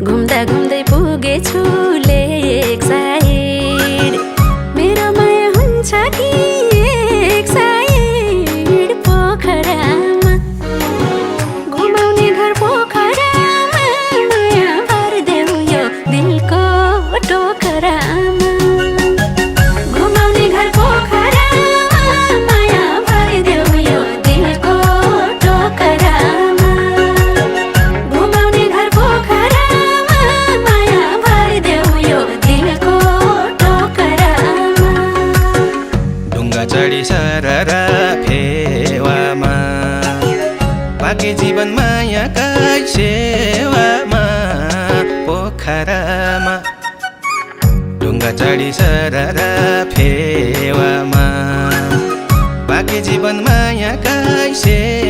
घुम्दा घुम्दै पुगेछु लेक साइड मेरो माया हुन्छ कि एक साइड पोखरामा घुमाउने घर पोखरामा माया भरिदेऊ यो दिलको टोकरामा घुमाउने घर पोखरामा माया भरिदेऊ यो दिलको टोकरामा घुमाउने घर पोखरामा माया भरिदेऊ यो दिलको टोकरामा ढुङ्गा चढी सररा फेवामा बाँकी जीवन मायाकै सेवामा पोखरामा ढुङ्गा चढी सररा फेवामा बाँकी जीवन मायाकै सेवामा